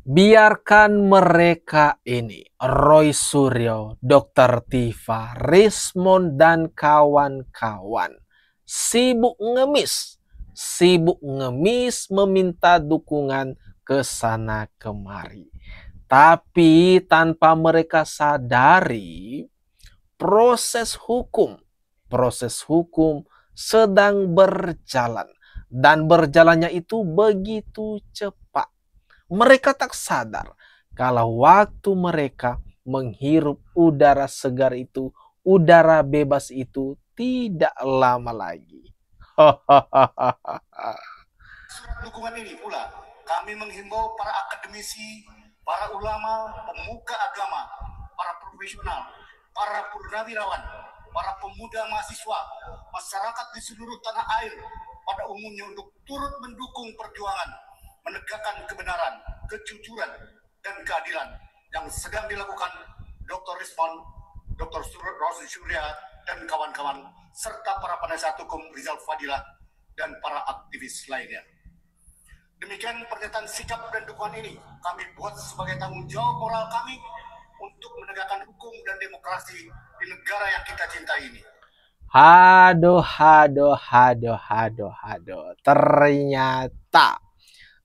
Biarkan mereka ini, Roy Suryo, Dr. Tifa, Rismond, dan kawan-kawan sibuk ngemis meminta dukungan ke sana kemari. Tapi tanpa mereka sadari, proses hukum sedang berjalan, dan berjalannya itu begitu cepat. Mereka tak sadar kalau waktu mereka menghirup udara segar itu, udara bebas itu tidak lama lagi. Surat dukungan ini pula kami menghimbau para akademisi, para ulama, pemuka agama, para profesional, para purnawirawan, para pemuda mahasiswa, masyarakat di seluruh tanah air pada umumnya untuk turut mendukung perjuangan menegakkan kebenaran, kejujuran, dan keadilan yang sedang dilakukan Dr. Rismond, Dr. Roy Suryo, dan kawan-kawan, serta para penasihat hukum Rizal Fadilah dan para aktivis lainnya. Demikian pernyataan sikap dan dukungan ini kami buat sebagai tanggung jawab moral kami untuk menegakkan hukum dan demokrasi di negara yang kita cintai ini. Haduh.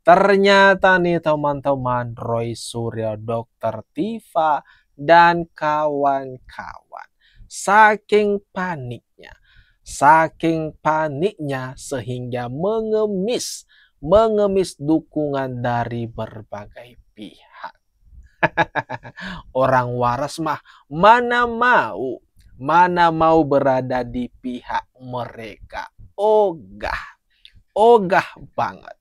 Ternyata nih teman-teman, Roy Suryo, Dr. Tifa, dan kawan-kawan saking paniknya sehingga mengemis dukungan dari berbagai pihak. Orang waras mah mana mau berada di pihak mereka. Ogah banget.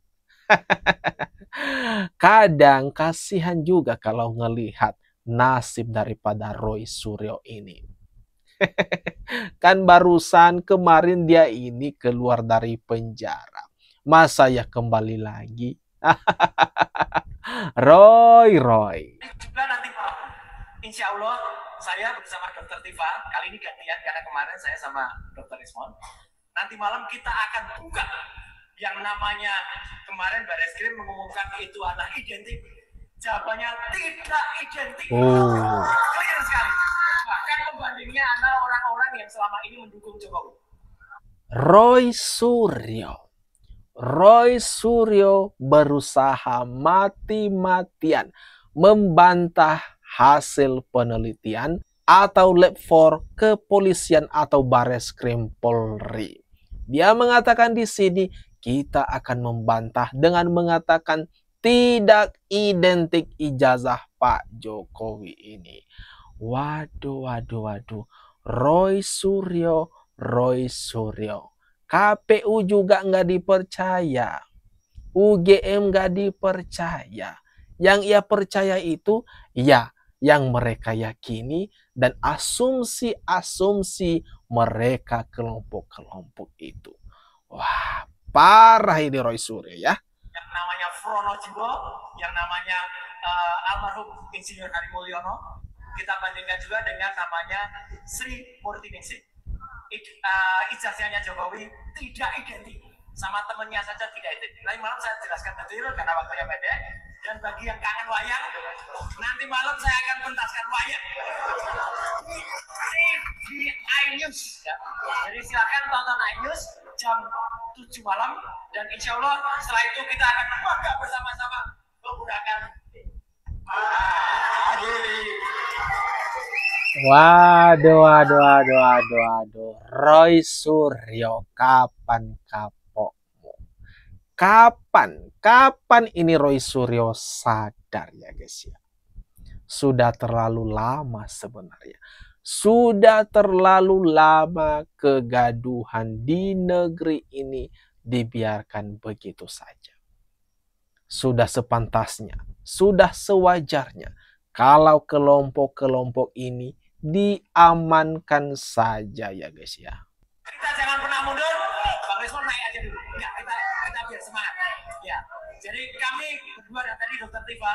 Kadang kasihan juga kalau ngelihat nasib daripada Roy Suryo ini. Kan barusan kemarin dia ini keluar dari penjara. Masa ya kembali lagi? Roy. Juga nanti insya Allah saya bersama Dr. Tifa, kali ini gantian karena kemarin saya sama Dr. Rismond. Nanti malam kita akan buka yang namanya kemarin Bareskrim mengumumkan itu adalah identik, jawabannya tidak identik. Clear sekali. Bahkan pembandingnya adalah orang-orang yang selama ini mendukung Jokowi. Roy Suryo berusaha mati-matian membantah hasil penelitian atau lab 4 kepolisian atau Bareskrim Polri. Dia mengatakan di sini, kita akan membantah dengan mengatakan tidak identik ijazah Pak Jokowi ini. Waduh. Roy Suryo. KPU juga nggak dipercaya. UGM nggak dipercaya. Yang ia percaya itu ya yang mereka yakini dan asumsi mereka kelompok-kelompok itu. Wah, parah ini Roy Suryo ya. Yang namanya Fronojiwo, yang namanya almarhum Insinyur Hari Mulyono, kita bandingkan juga dengan namanya Sri Murtiningsih. Ijazahnya Jokowi tidak identik, sama temennya saja tidak identik. Nanti malam saya jelaskan detail karena waktunya pendek. Dan bagi yang kangen wayang, nanti malam saya akan pentaskan wayang di iNews. Ya. Jadi silakan tonton iNews jam 7 malam, dan insya Allah setelah itu kita akan bangga bersama-sama menggunakan Waduh. Roy Suryo, kapan kapokmu? Kapan ini Roy Suryo sadar ya guys ya? Sudah terlalu lama sebenarnya. Sudah terlalu lama kegaduhan di negeri ini dibiarkan begitu saja. Sudah sepantasnya, sudah sewajarnya kalau kelompok-kelompok ini diamankan saja ya guys ya. Kita jangan pernah mundur. Bang Rismond naik aja dulu. Ya, kita biar semangat. Ya. Jadi kami berdua dan tadi Dr. Tifa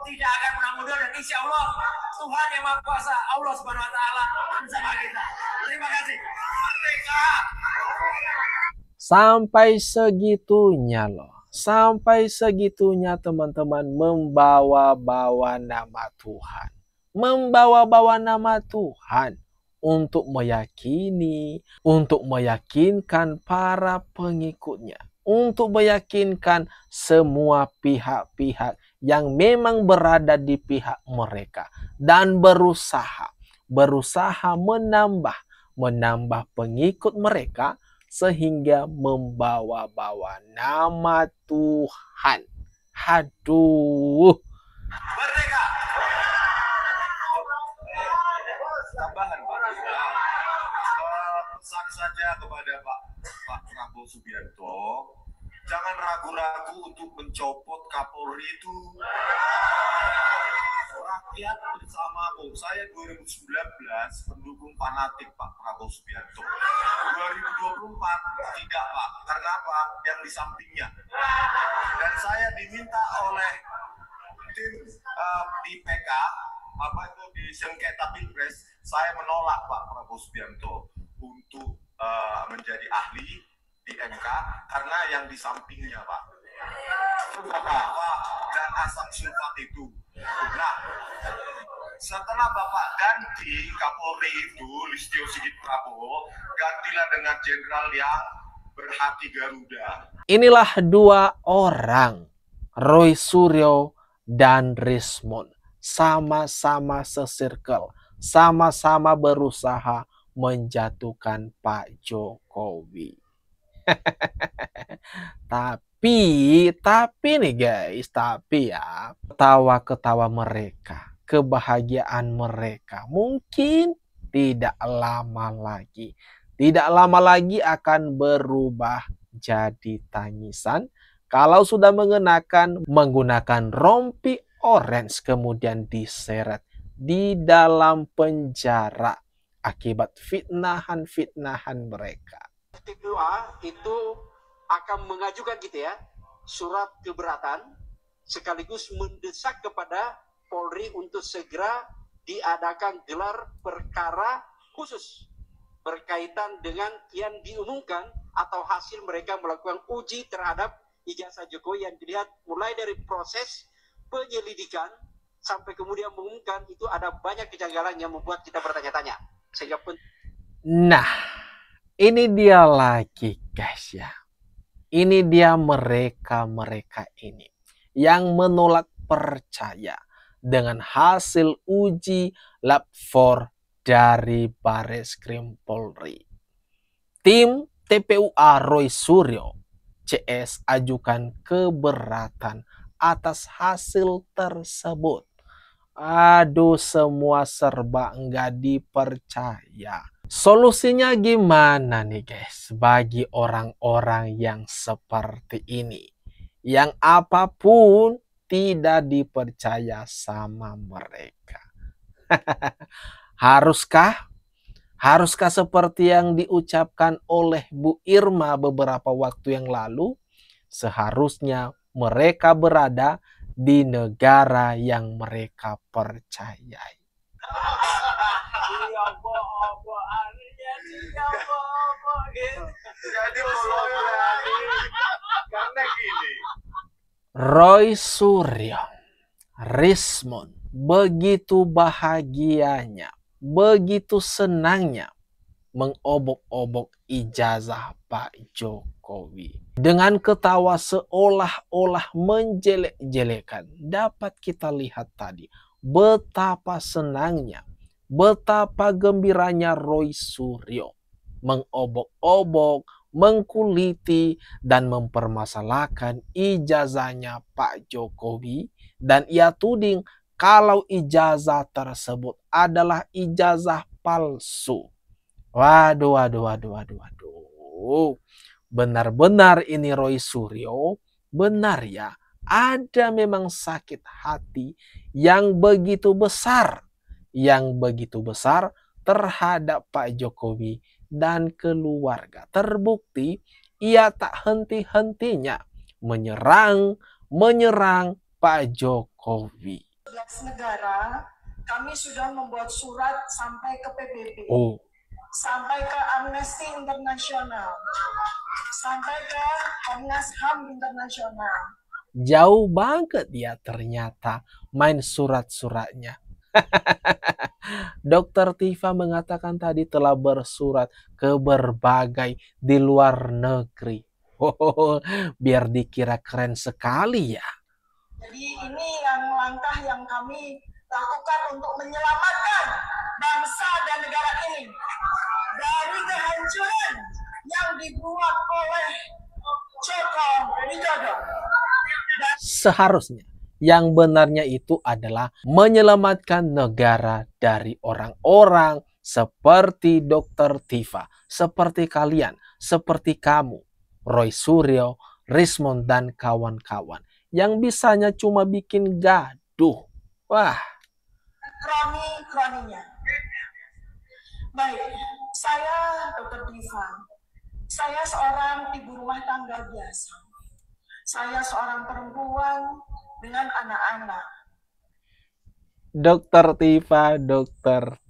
tidak akan pernah mundur, dan insya Allah Tuhan yang Maha Kuasa, Allah Subhanahu Wa Taala bersama kita. Terima kasih. Merdeka. Sampai segitunya loh. Sampai segitunya teman-teman membawa-bawa nama Tuhan. Membawa-bawa nama Tuhan untuk meyakini, untuk meyakinkan para pengikutnya. Untuk meyakinkan semua pihak-pihak yang memang berada di pihak mereka. Dan berusaha menambah pengikut mereka sehingga membawa-bawa nama Tuhan. Aduh. Merdeka! Tambahan Pak. Pesan saja kepada Pak Prabowo Subianto, jangan ragu-ragu untuk mencopot Kapolri itu. Rakyat bersamamu. Saya 2019 pendukung fanatik Pak Prabowo Subianto. 2024 tidak Pak. Karena apa? Yang di sampingnya. Dan saya diminta oleh tim di PK, apa itu di sengketa Pilpres, saya menolak Pak Prabowo Subianto untuk menjadi ahli di MK karena yang di sampingnya Pak. Bapak dan asam sulfat itu. Nah, setelah Bapak ganti Kapolri itu, Listio Sigit Prabowo, gantilah dengan jenderal yang berhati Garuda. Inilah dua orang, Roy Suryo dan Rismond, sama-sama sesirkel, sama-sama berusaha menjatuhkan Pak Jokowi. Tapi nih guys, tapi ya, ketawa-ketawa mereka, kebahagiaan mereka mungkin tidak lama lagi akan berubah jadi tangisan kalau sudah menggunakan rompi orange kemudian diseret di dalam penjara akibat fitnahan mereka. TPUA itu akan mengajukan gitu ya surat keberatan sekaligus mendesak kepada Polri untuk segera diadakan gelar perkara khusus berkaitan dengan yang diumumkan atau hasil mereka melakukan uji terhadap ijazah Jokowi yang dilihat mulai dari proses penyelidikan sampai kemudian mengumumkan, itu ada banyak kejanggalan yang membuat kita bertanya-tanya. Sehingga nah, ini dia lagi guys ya. Ini dia mereka ini yang menolak percaya dengan hasil uji lab 4 dari Bareskrim Polri. Tim TPUA Roy Suryo CS ajukan keberatan atas hasil tersebut. Aduh, semua serba enggak dipercaya. Solusinya gimana nih guys bagi orang-orang yang seperti ini, yang apapun tidak dipercaya sama mereka? Haruskah seperti yang diucapkan oleh Bu Irma beberapa waktu yang lalu? Seharusnya mereka berada di negara yang mereka percayai. Roy Suryo, Rismond begitu bahagianya, begitu senangnya mengobok-obok ijazah Pak Jokowi. Dengan ketawa seolah-olah menjelek-jelekan, dapat kita lihat tadi betapa senangnya, betapa gembiranya Roy Suryo mengobok-obok, mengkuliti, dan mempermasalahkan ijazahnya Pak Jokowi. Dan ia tuding kalau ijazah tersebut adalah ijazah palsu. Waduh. Benar-benar ini Roy Suryo, benar ya, ada memang sakit hati yang begitu besar terhadap Pak Jokowi dan keluarga. Terbukti ia tak henti-hentinya menyerang Pak Jokowi. 11 negara kami sudah membuat surat sampai ke PBB. sampai ke Amnesty Internasional, sampai ke Komnas HAM Internasional. Jauh banget ya ternyata main surat-suratnya. Dokter Tifa mengatakan tadi telah bersurat ke berbagai di luar negeri. Oh, biar dikira keren sekali ya. Jadi ini yang langkah yang kami lakukan untuk menyelamatkan bangsa dan negara ini dari kehancuran yang dibuat oleh Joko Widodo. Seharusnya yang benarnya itu adalah menyelamatkan negara dari orang-orang seperti Dokter Tifa, seperti kalian, seperti kamu, Roy Suryo, Rismond, dan kawan-kawan yang bisanya cuma bikin gaduh. Wah. Kroni-kroninya. Baik, saya Dokter Tifa. Saya seorang ibu rumah tangga biasa. Saya seorang perempuan dengan anak-anak. Dokter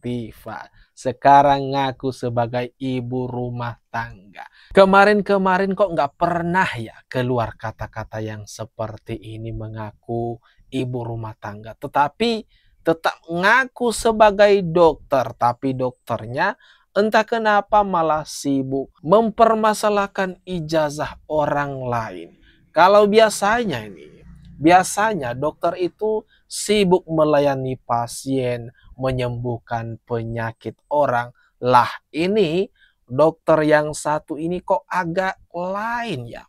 Tifa. Sekarang ngaku sebagai ibu rumah tangga. Kemarin-kemarin kok nggak pernah ya keluar kata-kata yang seperti ini mengaku ibu rumah tangga. Tetapi tetap ngaku sebagai dokter. Tapi dokternya entah kenapa malah sibuk mempermasalahkan ijazah orang lain. Kalau biasanya dokter itu sibuk melayani pasien, menyembuhkan penyakit orang. Lah ini dokter yang satu ini kok agak lain ya.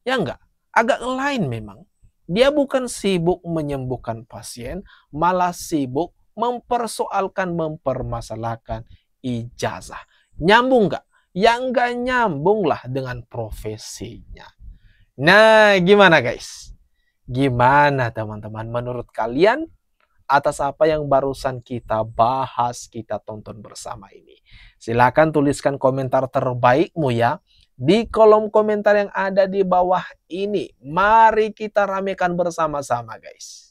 Ya enggak? Agak lain memang. Dia bukan sibuk menyembuhkan pasien, malah sibuk mempermasalahkan ijazah. Nyambung enggak? Ya enggak nyambung lah dengan profesinya. Nah, gimana guys? Gimana teman-teman menurut kalian atas apa yang barusan kita bahas, kita tonton bersama ini? Silahkan tuliskan komentar terbaikmu ya di kolom komentar yang ada di bawah ini. Mari kita ramekan bersama-sama guys.